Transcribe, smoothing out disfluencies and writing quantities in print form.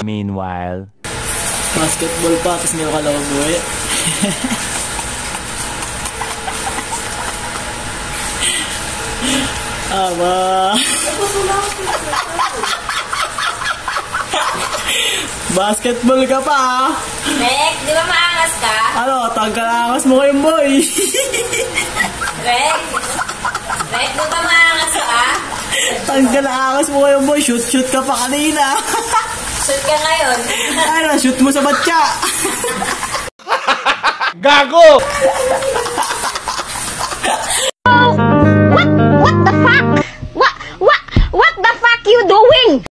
Meanwhile, basketball pa, tapos hindi ko kalawag buhay. Aba. Basketball ka pa, ha? Rek, di ba maangas ka? Ano, tangkalangas mo kayong boy. Rek, di ba maangas ka? Tangkalangas mo kayong boy, shoot ka pa kanina. Shoot ka ngayon. Ano, shoot mo sa batya. Gago!